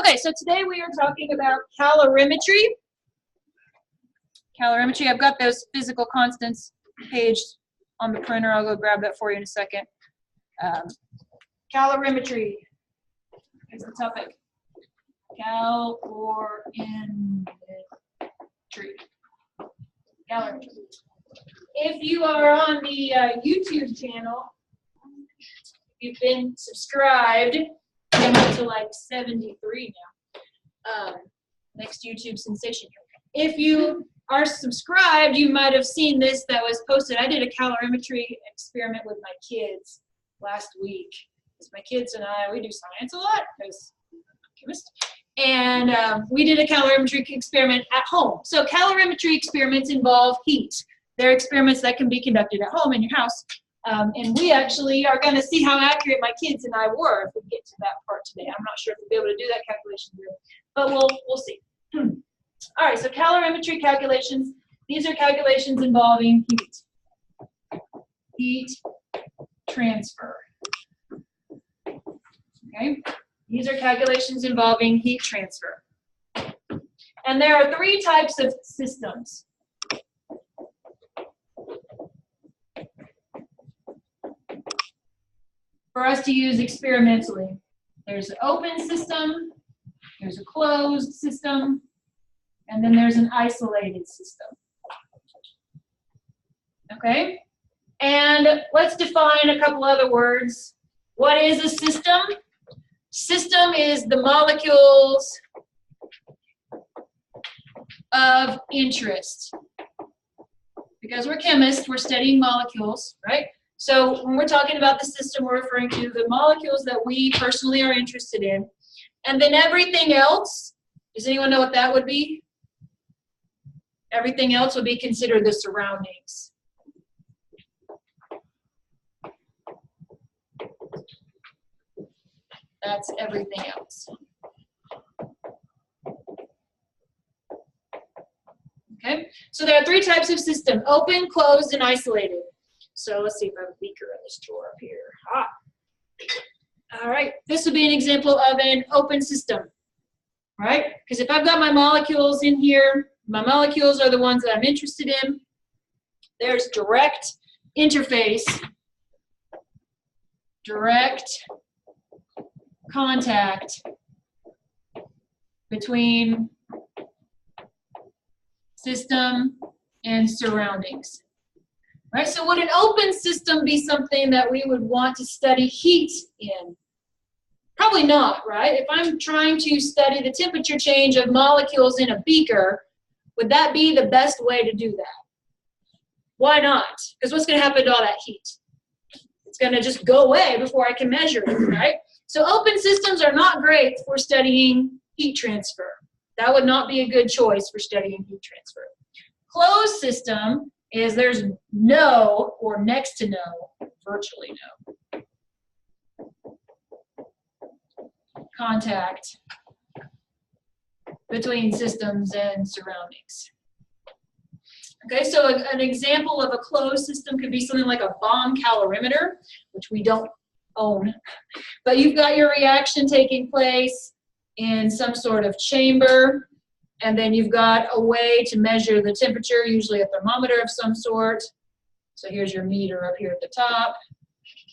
Okay, so today we are talking about calorimetry. Calorimetry, I've got those physical constants page on the printer. I'll go grab that for you in a second. Calorimetry is the topic. Calorimetry. Calorimetry. If you are on the YouTube channel, you've been subscribed. I'm up to like 73 now. Next YouTube sensation. If you are subscribed, you might have seen this that was posted. I did a calorimetry experiment with my kids last week. Because my kids and I, we do science a lot because I'm a chemist. And we did a calorimetry experiment at home. So calorimetry experiments involve heat. They're experiments that can be conducted at home in your house. And we actually are going to see how accurate my kids and I were if we get to that part today. I'm not sure if we'll be able to do that calculation here, but we'll see. All right, so calorimetry calculations. These are calculations involving heat. Heat transfer. Okay, these are calculations involving heat transfer. And there are three types of systems. For us to use experimentally. There's an open system, there's a closed system, and then there's an isolated system. Okay? And let's define a couple other words. What is a system? System is the molecules of interest. Because we're chemists, we're studying molecules, right? So when we're talking about the system, we're referring to the molecules that we personally are interested in. And then everything else, does anyone know what that would be? Everything else would be considered the surroundings. That's everything else. Okay, so there are three types of system: open, closed, and isolated. So let's see if I have a beaker in this drawer up here. All right, this would be an example of an open system, right? Because if I've got my molecules in here, my molecules are the ones that I'm interested in. There's direct interface, direct contact between system and surroundings. Right, so would an open system be something that we would want to study heat in? Probably not, right? If I'm trying to study the temperature change of molecules in a beaker, would that be the best way to do that? Why not? Because what's going to happen to all that heat? It's going to just go away before I can measure it, right? So open systems are not great for studying heat transfer. That would not be a good choice for studying heat transfer. Closed system is there's no, or next to no, virtually no, contact between systems and surroundings. Okay, so an example of a closed system could be something like a bomb calorimeter, which we don't own. But you've got your reaction taking place in some sort of chamber. And then you've got a way to measure the temperature, usually a thermometer of some sort. So here's your meter up here at the top.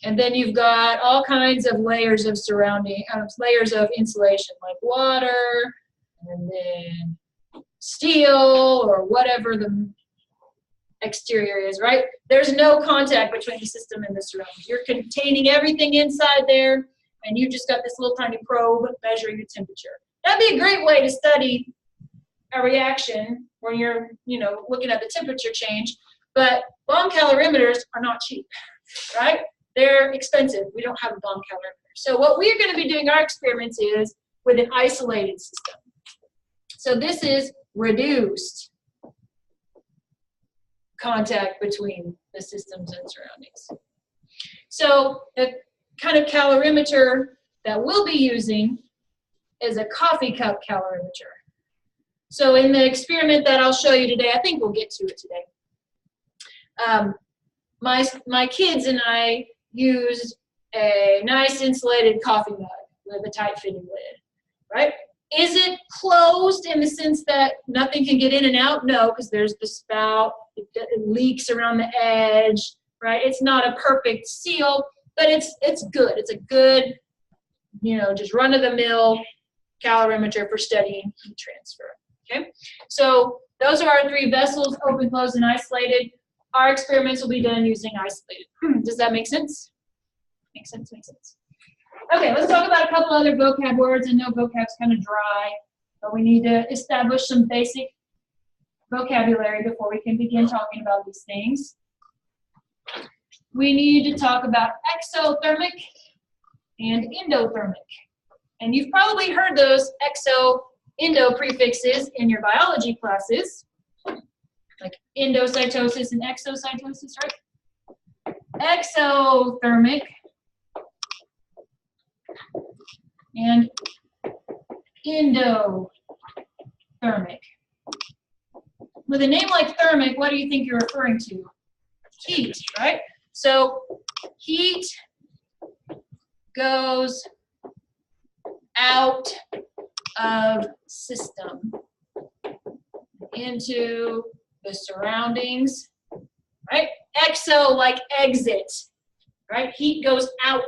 And then you've got all kinds of layers of surrounding, layers of insulation, like water, and then steel, or whatever the exterior is, right? There's no contact between the system and the surroundings. You're containing everything inside there, and you've just got this little tiny probe measuring the temperature. That'd be a great way to study a reaction when you're, looking at the temperature change, but bomb calorimeters are not cheap, right? They're expensive. We don't have a bomb calorimeter. So what we're going to be doing our experiments is with an isolated system. So this is reduced contact between the systems and surroundings. So the kind of calorimeter that we'll be using is a coffee cup calorimeter. So in the experiment that I'll show you today, I think we'll get to it today. My kids and I used a nice insulated coffee mug with a tight fitting lid, right? Is it closed in the sense that nothing can get in and out? No, because there's the spout, it leaks around the edge, right? It's not a perfect seal, but it's good. It's a good, you know, just run-of-the-mill calorimeter for studying heat transfer, okay? So those are our three vessels, open, closed, and isolated. Our experiments will be done using isolated. Does that make sense? Makes sense, makes sense. Okay, let's talk about a couple other vocab words. I know vocab's kind of dry, but we need to establish some basic vocabulary before we can begin talking about these things. We need to talk about exothermic and endothermic. And you've probably heard those exo-endo prefixes in your biology classes, like endocytosis and exocytosis, right? Exothermic and endothermic. With a name like thermic, what do you think you're referring to? Heat, right? So heat goes out of system into the surroundings, right? Exo, like exit, right? Heat goes out.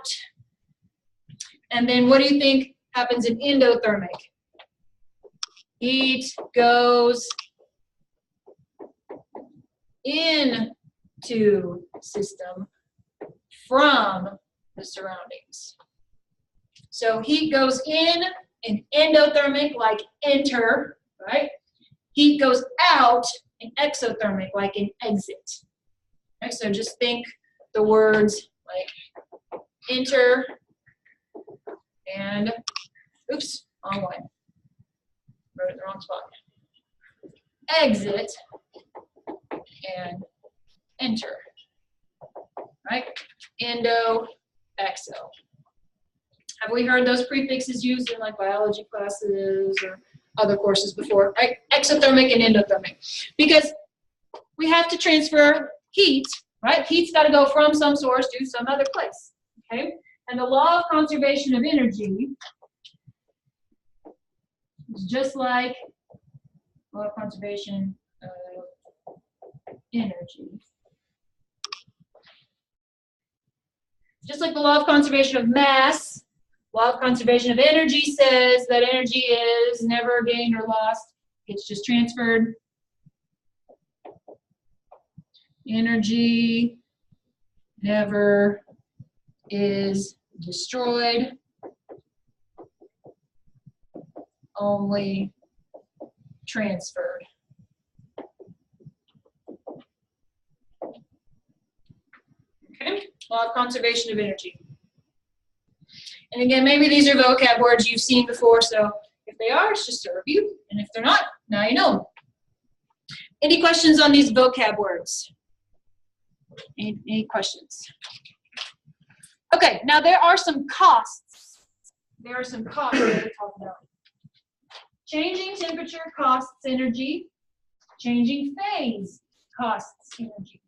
And then what do you think happens in endothermic? Heat goes into system from the surroundings. So heat goes in endothermic, like enter, right? Heat goes out in exothermic, like in exit. Okay, so just think the words like enter and, oops, wrong one. Wrote it in the wrong spot. Exit and enter, right? Endo, exo. Have we heard those prefixes used in like biology classes or other courses before, right? Exothermic and endothermic. Because we have to transfer heat, right? Heat's got to go from some source to some other place, okay? And the law of conservation of energy is just like law of conservation of energy. Just like the law of conservation of mass, law of conservation of energy says that energy is never gained or lost. It's just transferred. Energy never is destroyed, only transferred. Okay, law of conservation of energy. And again, maybe these are vocab words you've seen before, so if they are, it's just a review. And if they're not, now you know. Any questions on these vocab words? Any questions? Okay, now there are some costs. There are some costs that we're talking about. Changing temperature costs energy. Changing phase costs energy.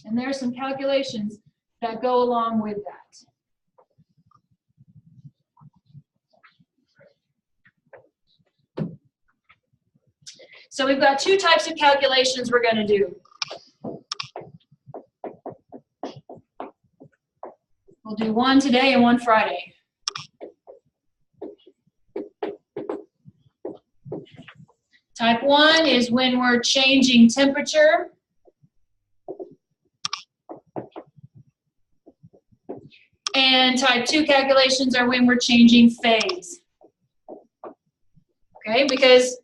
And there are some calculations that go along with that. So we've got two types of calculations we're going to do. We'll do one today and one Friday. Type 1 is when we're changing temperature. And type 2 calculations are when we're changing phase. Okay, because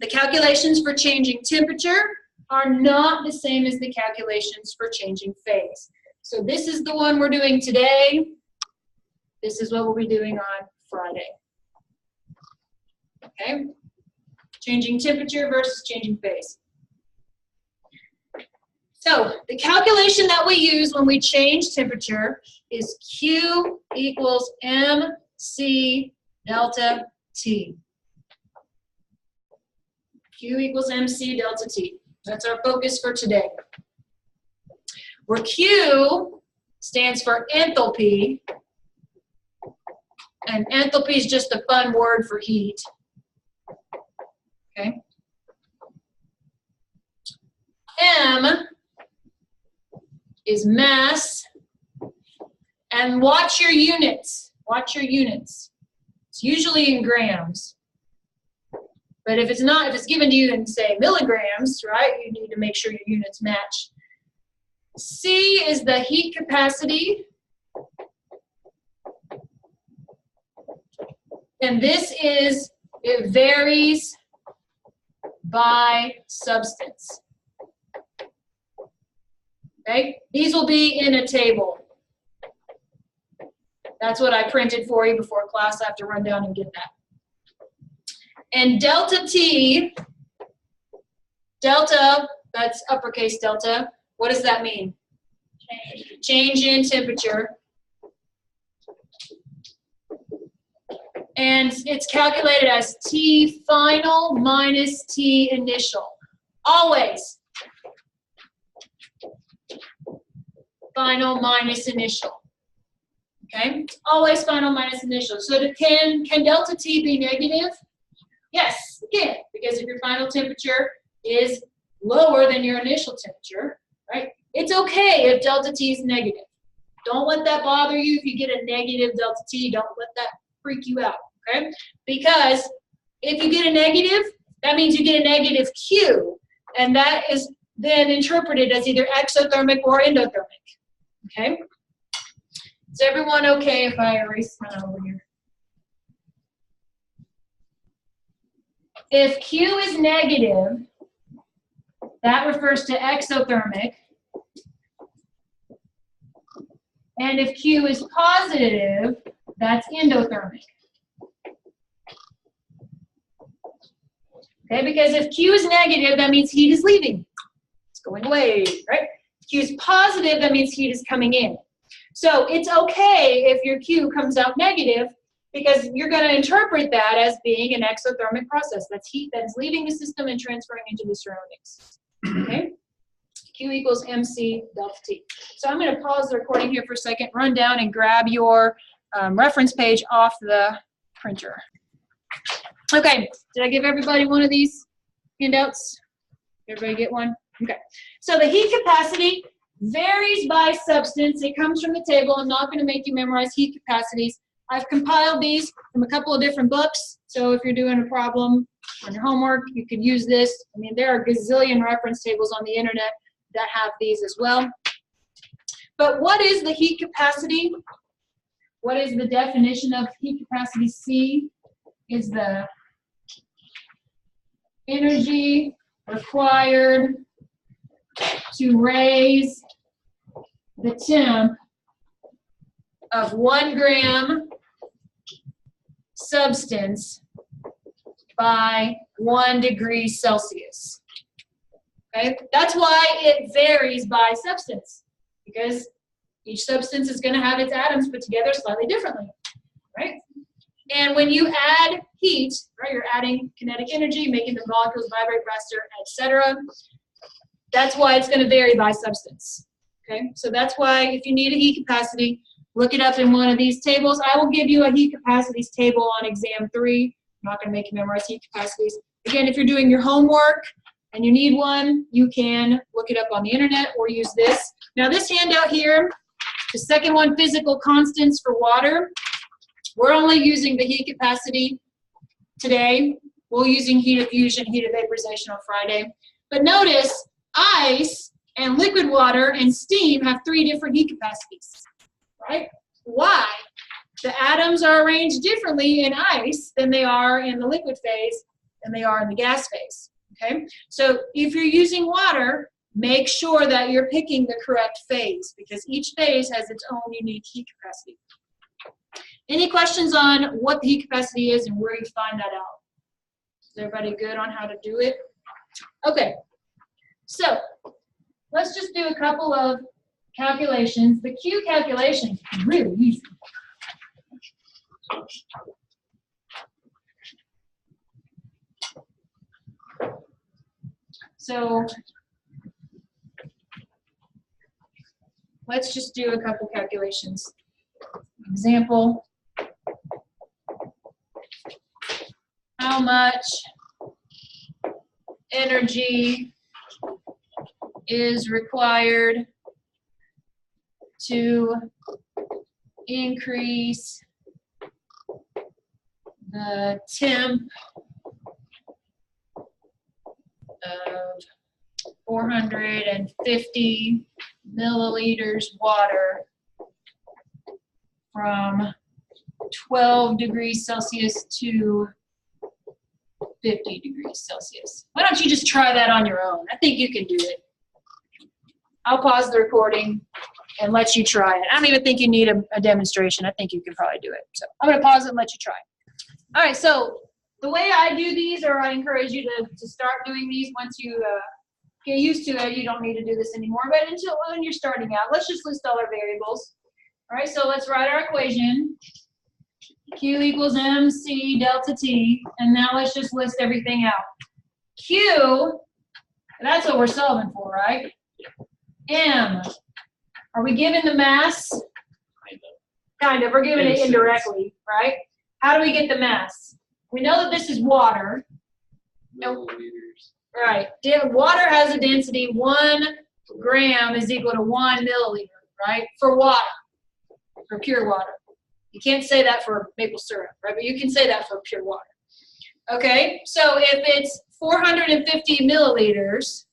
the calculations for changing temperature are not the same as the calculations for changing phase. So this is the one we're doing today. This is what we'll be doing on Friday. Okay? Changing temperature versus changing phase. So the calculation that we use when we change temperature is Q equals MC delta T. Q equals MC delta T. That's our focus for today. Where Q stands for enthalpy And enthalpy is just a fun word for heat. Okay. M is mass. And watch your units. Watch your units. It's usually in grams. But if it's not, if it's given to you in, say, milligrams, right, you need to make sure your units match. C is the heat capacity. And this is, it varies by substance. Okay, these will be in a table. That's what I printed for you before class. I have to run down and get that. And delta T, delta, that's uppercase delta. What does that mean? Change in temperature. And it's calculated as T final minus T initial. Always. Final minus initial. Okay? Always final minus initial. So can delta T be negative? Yes, it can. Because if your final temperature is lower than your initial temperature, right? It's okay if delta T is negative. Don't let that bother you if you get a negative delta T. Don't let that freak you out, okay? Because if you get a negative, that means you get a negative Q, and that is then interpreted as either exothermic or endothermic, okay? Is everyone okay if I erase mine over here? If Q is negative, that refers to exothermic. And if Q is positive, that's endothermic. Okay, because if Q is negative, that means heat is leaving. It's going away, right? If Q is positive, that means heat is coming in. So it's okay if your Q comes out negative, because you're going to interpret that as being an exothermic process. That's heat that's leaving the system and transferring into the surroundings. Okay? Q equals MC delta T. So I'm going to pause the recording here for a second, run down and grab your reference page off the printer. Okay, did I give everybody one of these handouts? Everybody get one? Okay. So the heat capacity varies by substance. It comes from the table. I'm not going to make you memorize heat capacities. I've compiled these from a couple of different books. So if you're doing a problem on your homework, you could use this. I mean, there are a gazillion reference tables on the internet that have these as well. But what is the heat capacity? What is the definition of heat capacity? C is the energy required to raise the temp of 1 gram substance by 1 degree Celsius. Okay, that's why it varies by substance, because each substance is going to have its atoms put together slightly differently, right? And when you add heat, right, you're adding kinetic energy, making the molecules vibrate faster, etc. That's why it's going to vary by substance. Okay, so that's why if you need a heat capacity, look it up in one of these tables. I will give you a heat capacities table on exam 3. I'm not going to make you memorize heat capacities. Again, if you're doing your homework and you need one, you can look it up on the internet or use this. Now this handout here, the second one, physical constants for water. We're only using the heat capacity today. We're using heat of fusion, heat of vaporization on Friday. But notice ice and liquid water and steam have 3 different heat capacities, right? Why? The atoms are arranged differently in ice than they are in the liquid phase than they are in the gas phase, okay? So if you're using water, make sure that you're picking the correct phase, because each phase has its own unique heat capacity. Any questions on what the heat capacity is and where you find that out? Is everybody good on how to do it? Okay, so let's just do a couple of calculations. The Q calculation is really easy. So let's just do a couple calculations. Example, how much energy is required to increase the temp of 450 milliliters water from 12 degrees Celsius to 50 degrees Celsius. Why don't you just try that on your own? I think you can do it. I'll pause the recording and let you try it. I don't even think you need a demonstration. I think you can probably do it. So I'm going to pause it and let you try it. All right, so the way I do these, or I encourage you to start doing these once you get used to it, you don't need to do this anymore, but until when you're starting out, let's just list all our variables. All right, so let's write our equation. Q equals MC delta T, and now let's just list everything out. Q, that's what we're solving for, right? M, are we given the mass? Kind of, we're given it indirectly, right? How do we get the mass? We know that this is water. Milliliters. Right, water has a density, 1 gram is equal to 1 milliliter, right? For water, for pure water. You can't say that for maple syrup, right? But you can say that for pure water. Okay, so if it's 450 milliliters,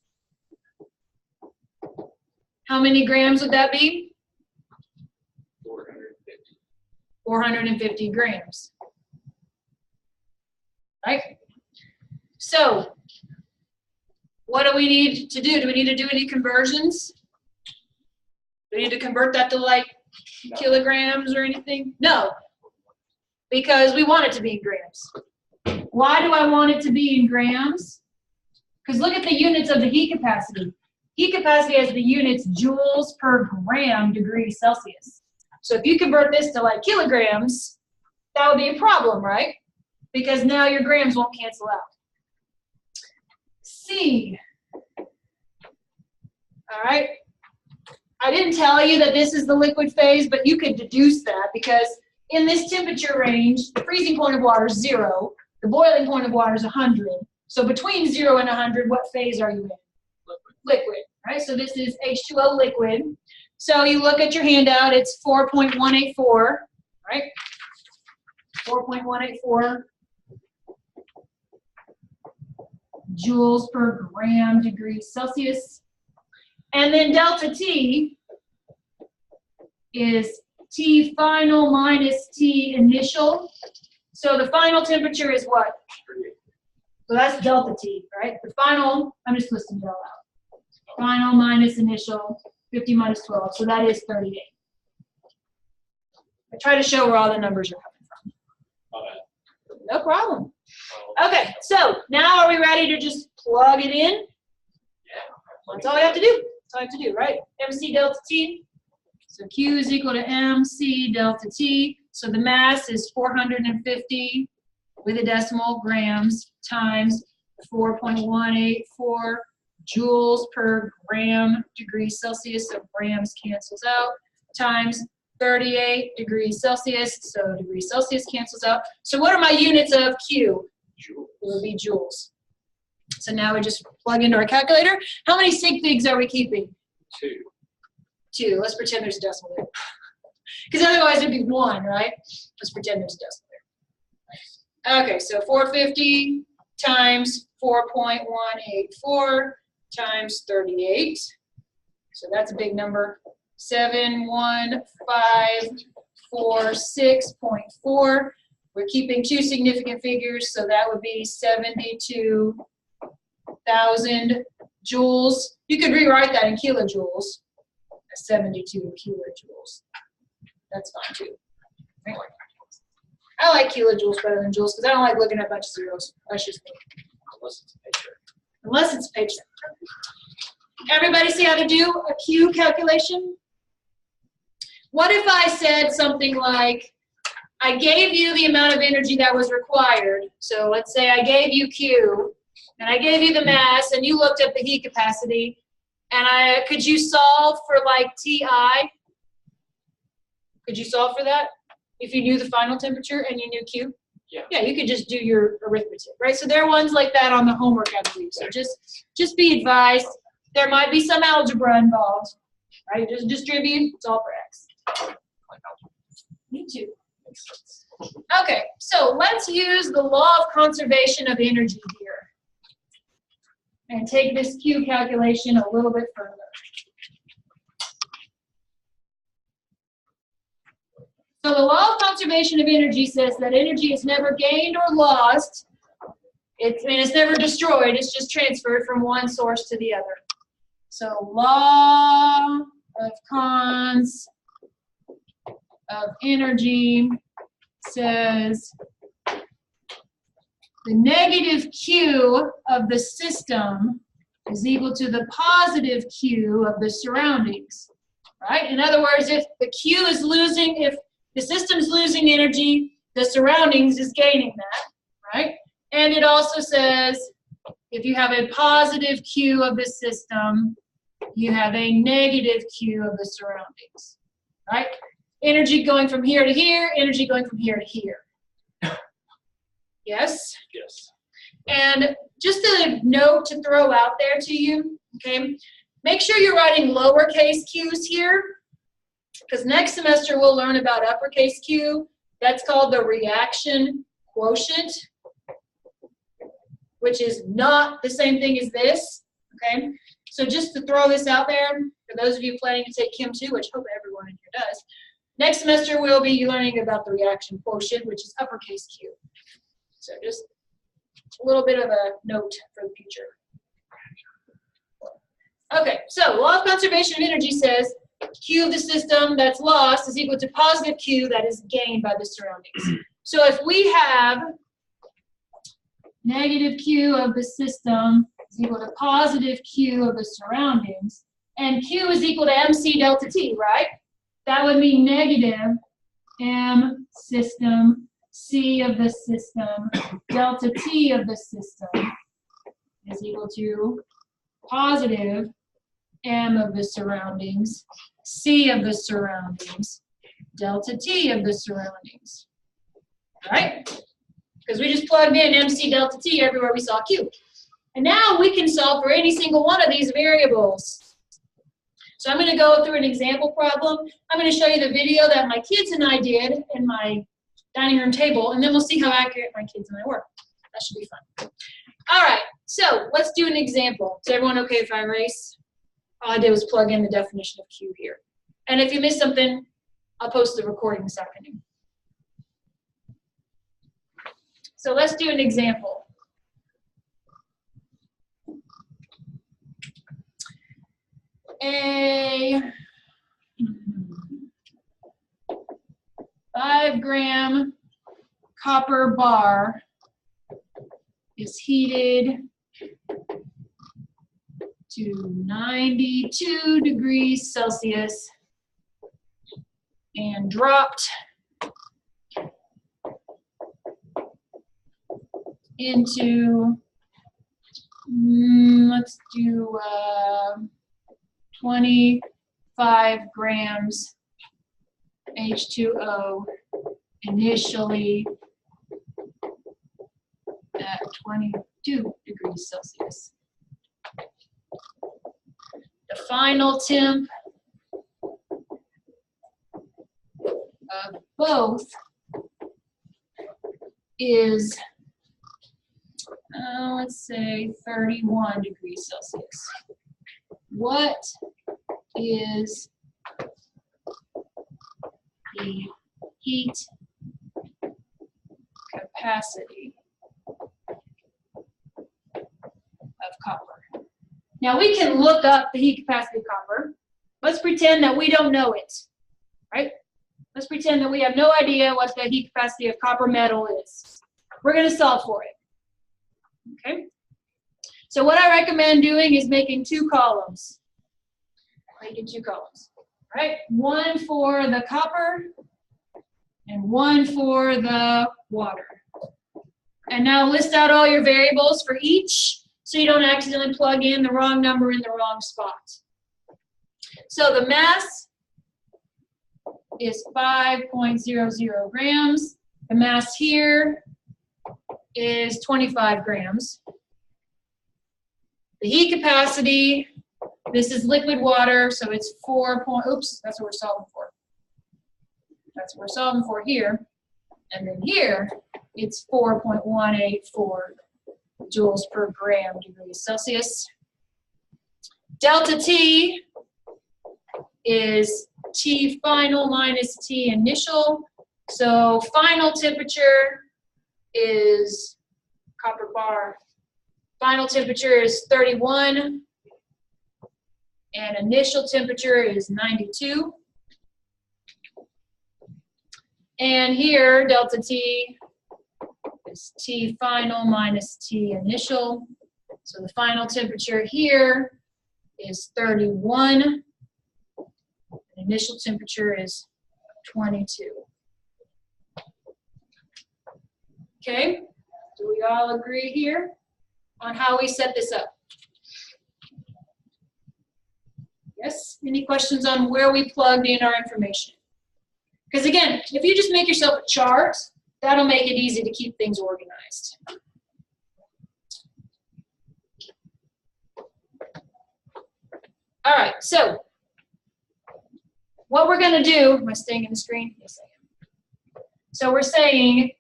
how many grams would that be? 450. 450 grams. Right? So, what do we need to do? Do we need to do any conversions? Do we need to convert that to like kilograms or anything? No, because we want it to be in grams. Why do I want it to be in grams? Because look at the units of the heat capacity. Heat capacity has the units joules per gram degrees Celsius. So if you convert this to like kilograms, that would be a problem, right? Because now your grams won't cancel out. C. All right. I didn't tell you that this is the liquid phase, but you could deduce that because in this temperature range, the freezing point of water is 0, the boiling point of water is 100. So between 0 and 100, what phase are you in? Liquid, right? So this is H2O liquid. So you look at your handout, it's 4.184, right? 4.184 joules per gram degrees Celsius. And then delta T is T final minus T initial. So the final temperature is what? So that's delta T, right? The final, I'm just listing it all out. Final minus initial, 50 minus 12, so that is 38. I try to show where all the numbers are coming from. No problem. Okay, so now are we ready to just plug it in? That's all we have to do. That's all I have to do, right? MC delta T. So Q is equal to MC delta T. So the mass is 450 with a decimal grams times 4.184 joules per gram degrees Celsius. So grams cancels out times 38 degrees Celsius. So degrees Celsius cancels out. So what are my units of Q? It would be joules. So now we just plug into our calculator. How many sig figs are we keeping? 2. 2. Let's pretend there's a decimal there. Because otherwise it would be 1, right? Let's pretend there's a decimal there. Okay, so 450 times 4.184 times 38. So that's a big number. 71546.4. We're keeping 2 significant figures, so that would be 72,000 joules. You could rewrite that in kilojoules. 72 kilojoules. That's fine too. Right? I like kilojoules better than joules because I don't like looking at a bunch of zeros. That's just me. Unless it's a picture. Unless it's page. Everybody see how to do a Q calculation? What if I said something like, I gave you the amount of energy that was required. So let's say I gave you Q, and I gave you the mass, and you looked up the heat capacity, and could you solve for like TI? Could you solve for that if you knew the final temperature and you knew Q? Yeah, you could just do your arithmetic, right? So there are ones like that on the homework, I believe. So just be advised. There might be some algebra involved, right? Just distribute, it's all for X. Me too. Okay, so let's use the law of conservation of energy here and take this Q calculation a little bit further. So the law of conservation of energy says that energy is never gained or lost. It's never destroyed, it's just transferred from one source to the other. So law of cons of energy says the negative Q of the system is equal to the positive Q of the surroundings, right? In other words, if the Q is losing, if the system's losing energy, the surroundings is gaining that, right? And it also says if you have a positive Q of the system, you have a negative Q of the surroundings, right? Energy going from here to here, energy going from here to here. Yes? Yes. And just a note to throw out there to you, okay? Make sure you're writing lowercase q's here, because next semester we'll learn about uppercase Q. That's called the reaction quotient, which is not the same thing as this, okay? So just to throw this out there, for those of you planning to take Chem 2, which I hope everyone in here does, next semester we'll be learning about the reaction quotient, which is uppercase Q. So just a little bit of a note for the future. Okay, so law of conservation of energy says Q of the system that's lost is equal to positive Q that is gained by the surroundings. So if we have negative Q of the system is equal to positive Q of the surroundings, and Q is equal to MC delta T, right? That would mean negative M system C of the system delta T of the system is equal to positive M of the surroundings C of the surroundings delta T of the surroundings, right? Because we just plugged in MC delta T everywhere we saw Q. And now we can solve for any single one of these variables. So I'm going to go through an example problem. I'm going to show you the video that my kids and I did in my dining room table, and then we'll see how accurate my kids and I were. That should be fun. All right, so let's do an example. Is everyone okay if I erase? All I did was plug in the definition of Q here. And if you missed something, I'll post the recording this afternoon. So let's do an example. A 5-gram copper bar is heated to 92 degrees Celsius and dropped into, let's do 25 grams H2O initially at 22 degrees Celsius. The final temp of both is, let's say, 31 degrees Celsius. What is the heat capacity of copper? Now we can look up the heat capacity of copper. Let's pretend that we don't know it, right? Let's pretend that we have no idea what the heat capacity of copper metal is. We're going to solve for it, okay? So what I recommend doing is making 2 columns. Making 2 columns, right? One for the copper and one for the water. And now list out all your variables for each so you don't accidentally plug in the wrong number in the wrong spot. So the mass is 5.00 grams. The mass here is 25 grams. The heat capacity, this is liquid water, so it's oops, that's what we're solving for. That's what we're solving for here. And then here, it's 4.184 joules per gram degrees Celsius. Delta T is T final minus T initial. So final temperature is, copper bar, final temperature is 31, and initial temperature is 92. And here, delta T is T final minus T initial. So the final temperature here is 31. The initial temperature is 22. Okay, do we all agree here on how we set this up? Yes, any questions on where we plugged in our information? Because again, if you just make yourself a chart, that'll make it easy to keep things organized. All right, so what we're going to do, am I staying in the screen? Yes, I am. So we're saying,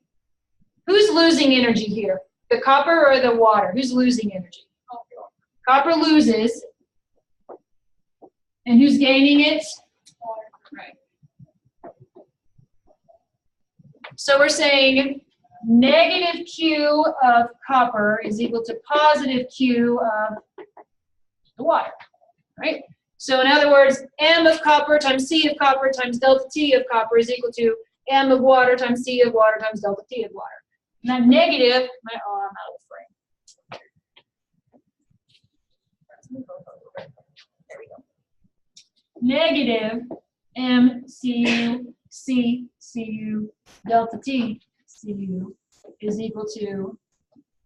who's losing energy here? The copper or the water? Who's losing energy? Copper loses. And who's gaining it? Water. Right. So we're saying negative Q of copper is equal to positive Q of the water, right? So in other words, M of copper times C of copper times delta T of copper is equal to M of water times C of water times delta T of water. And that negative, I'm out of the frame. There we go. Negative MCU C CU delta T CU is equal to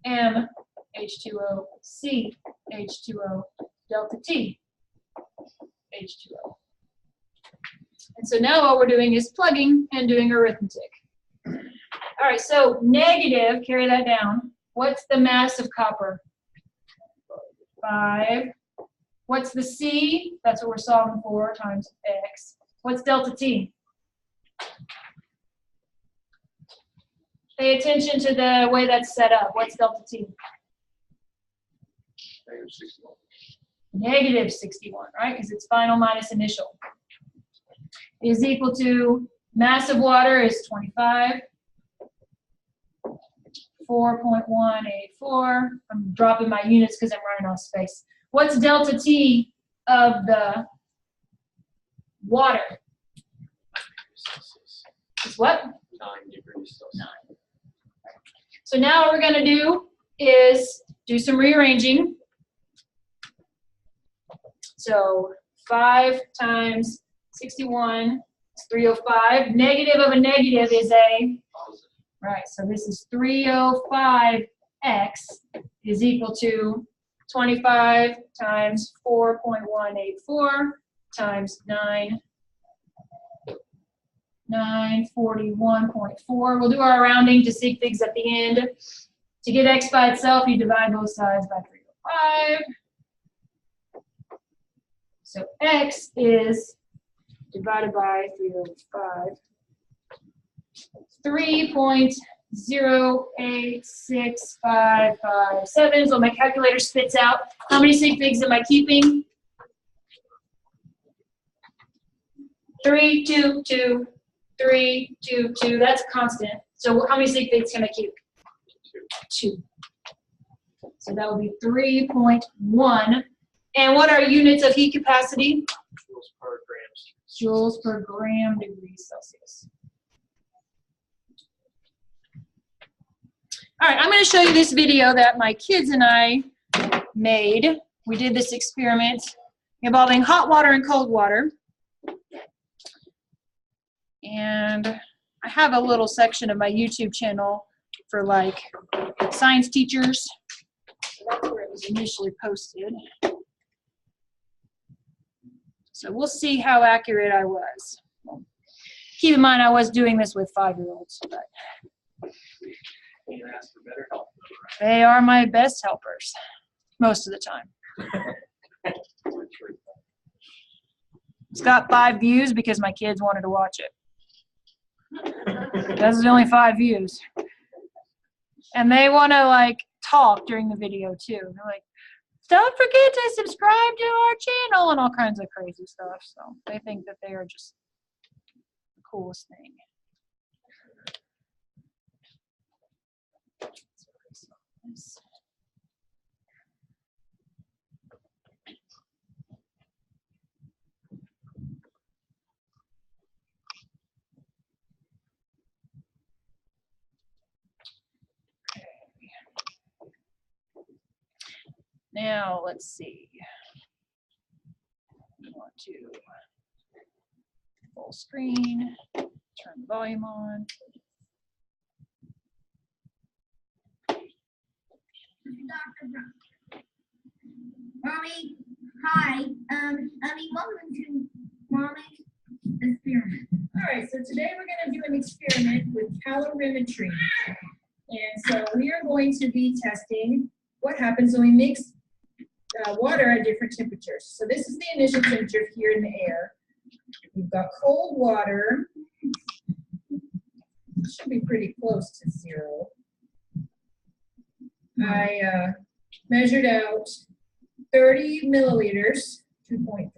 M H2O C H2O delta T H2O. And so now all we're doing is plugging and doing arithmetic. All right, so negative, carry that down. What's the mass of copper? 5. What's the C? That's what we're solving for, times X. What's delta T? Pay attention to the way that's set up. What's delta T? Negative 61. Negative 61, right? Because it's final minus initial. Is equal to, mass of water is 25. 4.184. I'm dropping my units because I'm running out of space. What's delta T of the water? It's what? 9 degrees Celsius. 9. So now what we're going to do is do some rearranging. So 5 times 61 is 305. Negative of a negative is a Positive. right, so this is 305x is equal to 25 times 4.184 times 941.4. We'll do our rounding to sig figs at the end. To get x by itself, you divide both sides by 305. So x is divided by 305. 3.086557 is what my calculator spits out. How many sig figs am I keeping? 3, 2, 2, 3, 2, 2. That's constant. So how many sig figs can I keep? 2. So that would be 3.1. And what are units of heat capacity? Joules per gram. Joules per gram degrees Celsius. All right, I'm going to show you this video that my kids and I made. We did this experiment involving hot water and cold water. And I have a little section of my YouTube channel for like science teachers. So that's where it was initially posted. So we'll see how accurate I was. Keep in mind I was doing this with 5-year-olds, but ask for better help. They are my best helpers, most of the time. It's got 5 views because my kids wanted to watch it. That's only 5 views. And they want to like talk during the video too. They're like, don't forget to subscribe to our channel and all kinds of crazy stuff. So they think that they are just the coolest thing. Now, let's see. We want to full screen, turn the volume on. Mommy, hi. Welcome to Mommy's experiment. All right, so today we're going to do an experiment with calorimetry. And so we are going to be testing what happens when we mix water at different temperatures. So this is the initial temperature here in the air. We've got cold water. It should be pretty close to 0. I measured out 30 milliliters, 2.2.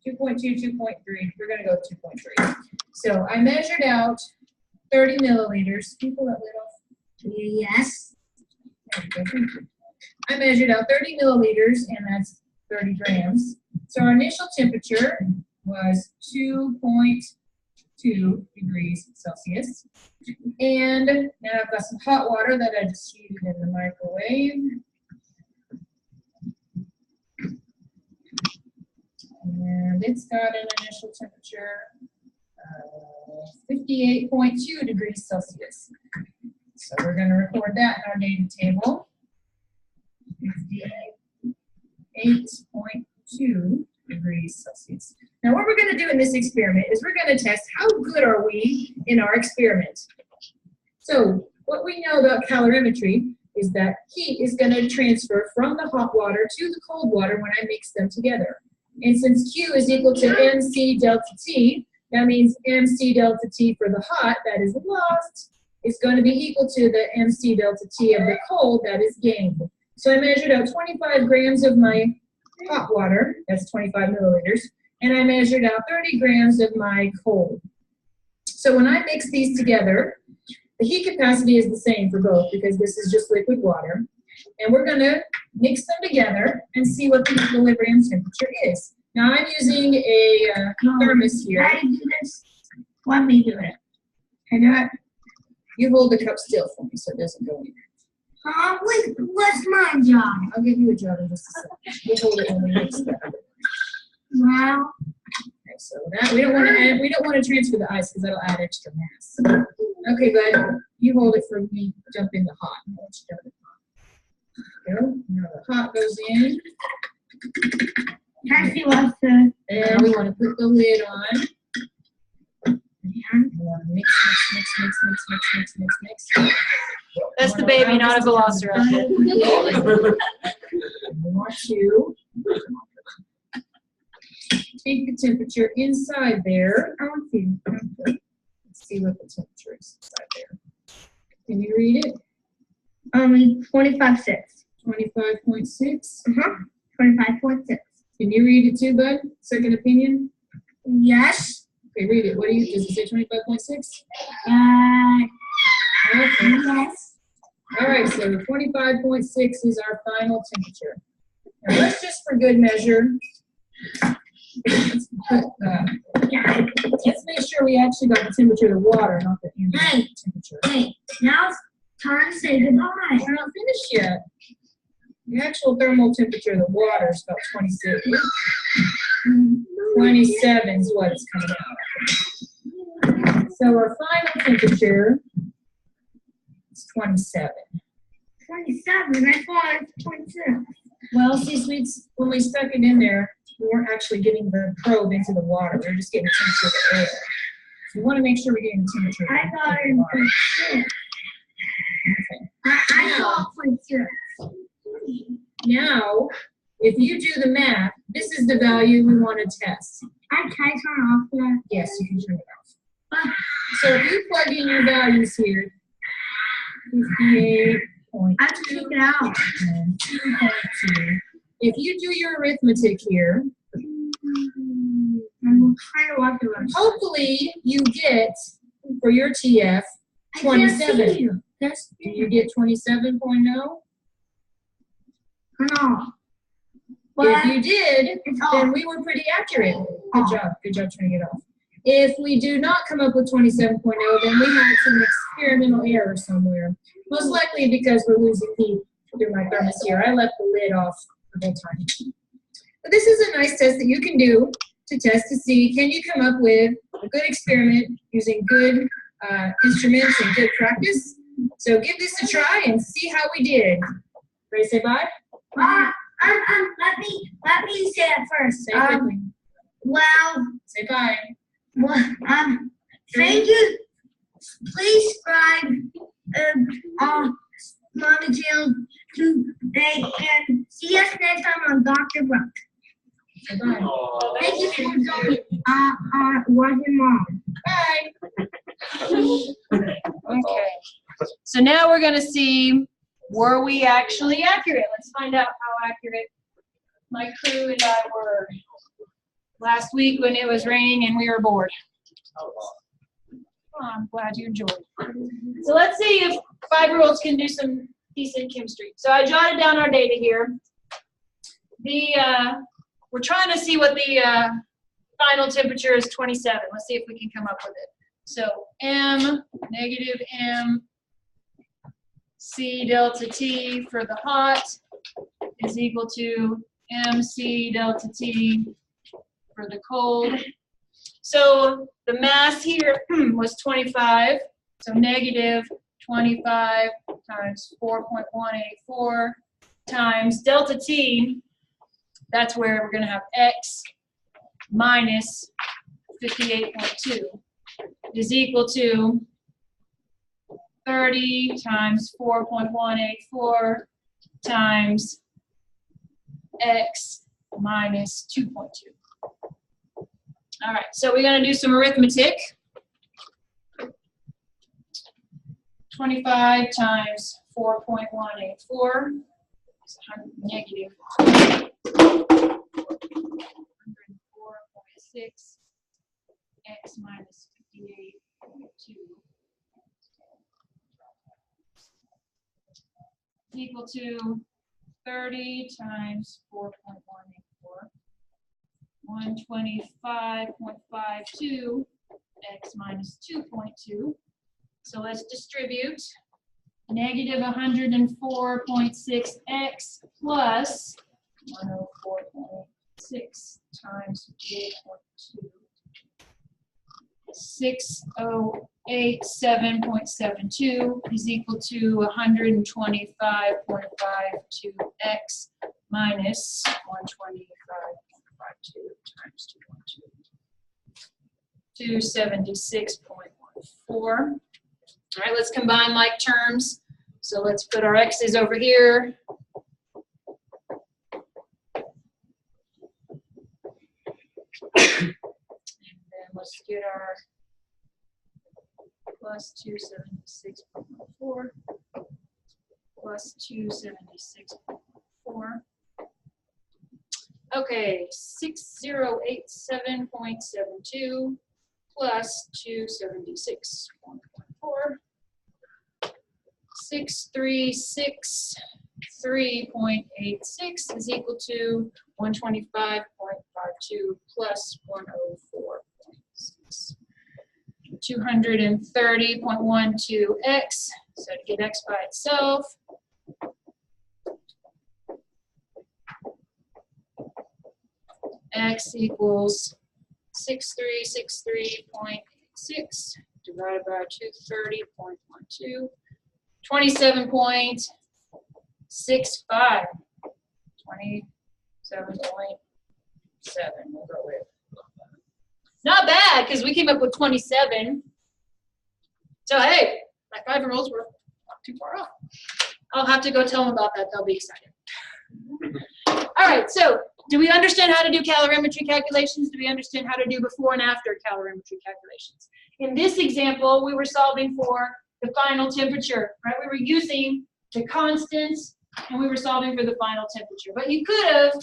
We're going to go 2.3. So I measured out 30 milliliters. Can you pull that lid off? Yes. I measured out 30 milliliters, and that's 30 grams. So our initial temperature was 2.2 degrees Celsius. And now I've got some hot water that I just heated in the microwave. And it's got an initial temperature of 58.2 degrees Celsius. So we're going to record that in our data table. 58.2 degrees Celsius. Now what we're going to do in this experiment is we're going to test how good are we in our experiment. So what we know about calorimetry is that heat is going to transfer from the hot water to the cold water when I mix them together. And since Q is equal to MC delta T, that means MC delta T for the hot, that is lost, is going to be equal to the MC delta T of the cold, that is gained. So I measured out 25 grams of my hot water, that's 25 milliliters, and I measured out 30 grams of my cold. So when I mix these together, the heat capacity is the same for both because this is just liquid water. And we're going to mix them together and see what the equilibrium temperature is. Now I'm using a thermos here. Can I do this? Let me do it. Can I do it? You hold the cup still for me so it doesn't go anywhere. What's my job? I'll give you a job in just a second. You hold it when we mix the other. Well, Okay, so that we don't want to transfer the ice because that'll add extra mass. Okay, bud, you hold it for me. Jump in the hot. I want you to dump it hot. Go. Now the hot goes in. Cassie wants to. And we want to put the lid on. And we want to mix. That's the baby, not a velociraptor. We want to take the temperature inside there. Let's see what the temperature is inside there. Can you read it? 25.6. 25.6. 25.6. Can you read it too, bud? Second opinion? Yes. Okay, read it. What do you, does it say 25.6? Okay. Yes. All right, so 25.6 is our final temperature. Now let's just for good measure, let's make sure we actually got the temperature of the water, not the ambient temperature. Hey, now it's time to say goodbye. We're not finished yet. The actual thermal temperature of the water is about 26. 27 is what it's coming out. So our final temperature is 27. 27. I thought it was 26. Well, see, sweets, when we stuck it in there, we weren't actually getting the probe into the water. We were just getting the temperature of the air. So we want to make sure we're getting the temperature. I got it in 0.6. Okay. I saw 0.6. Now, if you do the math, this is the value we want to test. I can turn off that. Yes, you can turn it off. So if you plug in your values here, 58.2 I have to take it out. and 2.2. If you do your arithmetic here, I'm trying to watch the rest. hopefully you get, for your TF, I can't see 27. you. That's Do you get 27.0? no. If But you did, it's then off. we were pretty accurate. Good job. Good job turning it off. If we do not come up with 27.0, then we had some experimental error somewhere. Most likely because we're losing heat through my thermos here. I left the lid off the whole time. But this is a nice test that you can do to test to see, can you come up with a good experiment using good instruments and good practice? So give this a try and see how we did. Ready to say bye? Let me say it first. Say it quickly. Well, Say bye. thank you. Please subscribe Mama Jill today and see us next time on Dr. Brock. Say bye. Oh, Thank you for watching Mom. Bye. Okay. So now we're going to see, were we actually accurate? Let's find out how accurate my crew and I were last week when it was raining and we were bored. Oh, I'm glad you enjoyed. So let's see if 5-year-olds can do some decent chemistry. So I jotted down our data here. We're trying to see what the final temperature is, 27. Let's see if we can come up with it. So M, negative M, C delta T for the hot is equal to MC delta T for the cold. So the mass here was 25. So negative 25 times 4.184 times delta T. That's where we're going to have X minus 58.2 is equal to 30 times 4.184 times X minus 2.2. All right, so we're going to do some arithmetic. 25 times 4.184 is negative 104.6 X minus 58.2 equal to 30 times 4.184, 125.52 X minus 2.2. So let's distribute negative 104.6 X plus 104.6 times 58.2. 6087.72 is equal to 125.52x minus 125.52 times 2.2. 276.14. All right, let's combine like terms. So let's put our x's over here. Let's get our plus 276.4 plus 276.4. Okay, 6087.72 plus 276.4. 6363.86 is equal to 125.52 plus 104.6. 230.12x. So to get x by itself, x equals 6363.86 divided by 230.12. 27.65. 27.7 we'll go with. Not bad, because we came up with 27. So hey, my 5-year-olds were not too far off. I'll have to go tell them about that. They'll be excited. All right, so do we understand how to do calorimetry calculations? Do we understand how to do before and after calorimetry calculations? In this example, we were solving for the final temperature, right? We were using the constants, and we were solving for the final temperature. But you could have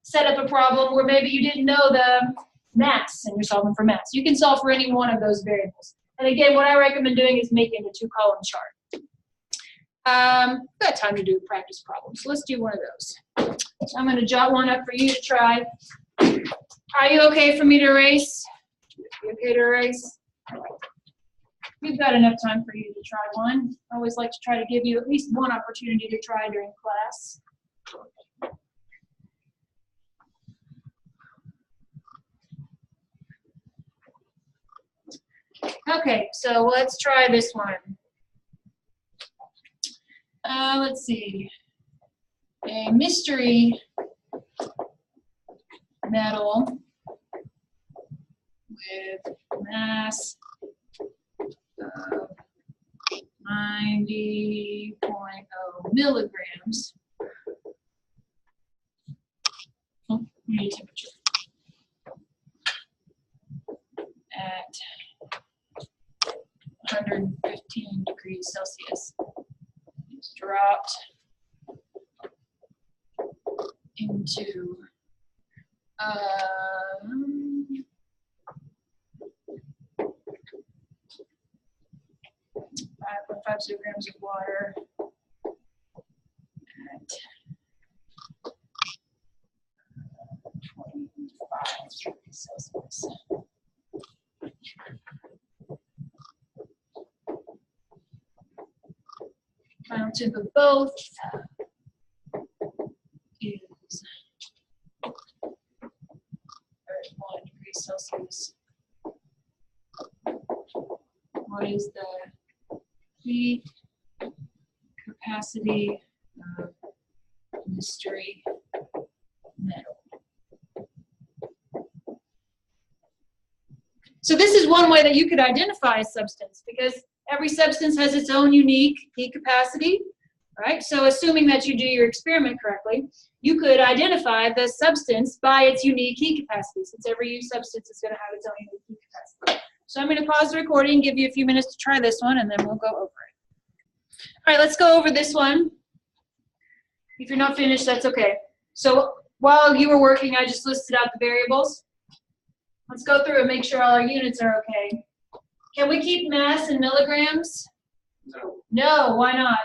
set up a problem where maybe you didn't know the mass, and you're solving for mass. You can solve for any one of those variables. And again, what I recommend doing is making a 2-column chart. We've got time to do practice problems. So let's do one of those. So I'm going to jot one up for you to try. Are you okay for me to erase? You okay to erase? We've got enough time for you to try one. I always like to try to give you at least one opportunity to try during class. Okay, so let's try this one. Let's see. A mystery metal with mass of 90.0 milligrams. Oh, we need temperature. At 115 degrees Celsius. It's dropped into 5.50 grams of water at 25 degrees Celsius. Final temp of both is 31 degrees Celsius. What is the heat capacity of mystery metal? So this is one way that you could identify a substance, because every substance has its own unique heat capacity, right? So assuming that you do your experiment correctly, you could identify the substance by its unique heat capacity, since every substance is going to have its own unique heat capacity. So I'm going to pause the recording, give you a few minutes to try this one, and then we'll go over it. All right, let's go over this one. If you're not finished, that's okay. So while you were working, I just listed out the variables. Let's go through and make sure all our units are okay. Can we keep mass in milligrams? No. No, why not?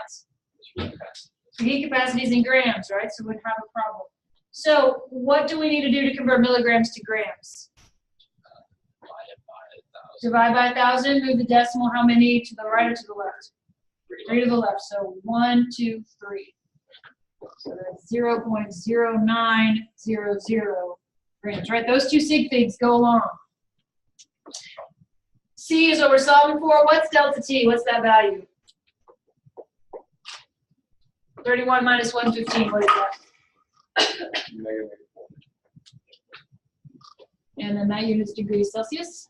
The heat capacity is in grams, right? So we'd have a problem. So what do we need to do to convert milligrams to grams? Divide by 1,000, move the decimal, how many to the right or to the left? 3 to the left, so 1, 2, 3. So that's 0.0900 grams, right? Those two sig figs go along. C is what we're solving for. What's delta T? What's that value? 31 minus 115, what is that? And then that unit's degrees Celsius.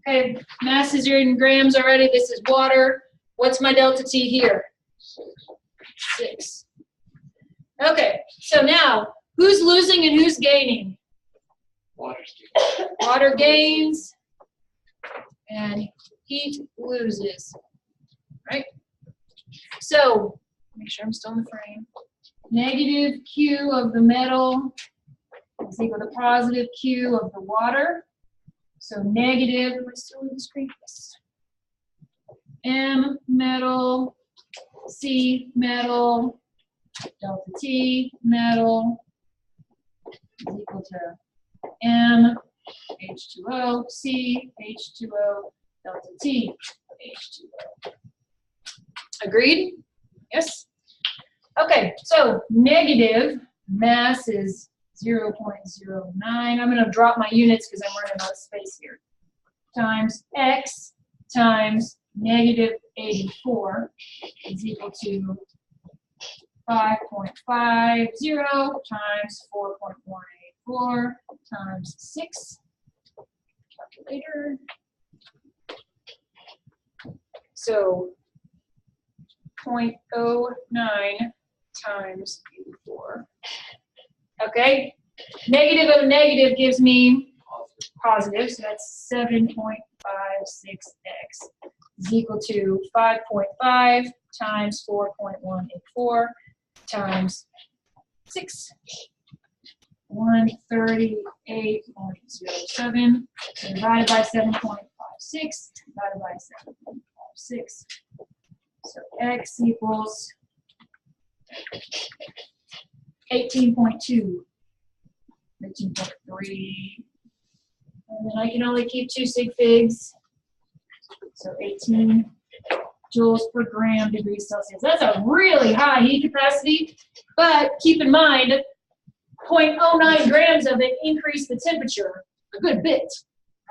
Okay, mass is in grams already. This is water. What's my delta T here? 6. Okay, so now, who's losing and who's gaining? Water gains and heat loses, right? So, make sure I'm still in the frame. Negative Q of the metal is equal to positive Q of the water. So negative, am I still in the screen? Yes. M metal, C metal, delta T metal is equal to M H2O, C H2O, delta T H2O. Agreed? Yes? Okay, so negative mass is 0.09. I'm going to drop my units because I'm running out of space here. Times X times negative 84 is equal to 5.50 times 4.184 times 6. calculator. So 0.09 times 84. Okay, negative of negative gives me positive, so that's 7.56x is equal to 5.5 times 4.184 times 6. 138.07 divided by 7.56 divided by 7.56. So x equals 18.2, 18.3, and then I can only keep 2 sig figs, so 18 joules per gram degrees Celsius. That's a really high heat capacity, but keep in mind 0.09 grams of it increased the temperature a good bit,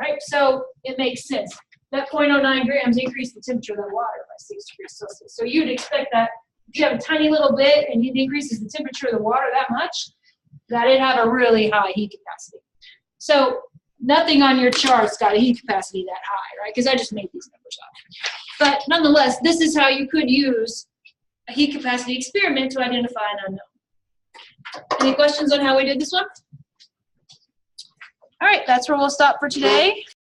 right? So it makes sense. That 0.09 grams increased the temperature of the water by 6 degrees Celsius. So you'd expect that if you have a tiny little bit and it increases the temperature of the water that much, that it'd have a really high heat capacity. So nothing on your chart's got a heat capacity that high, right? Because I just made these numbers up. But nonetheless, this is how you could use a heat capacity experiment to identify an unknown. Any questions on how we did this one? All right, that's where we'll stop for today.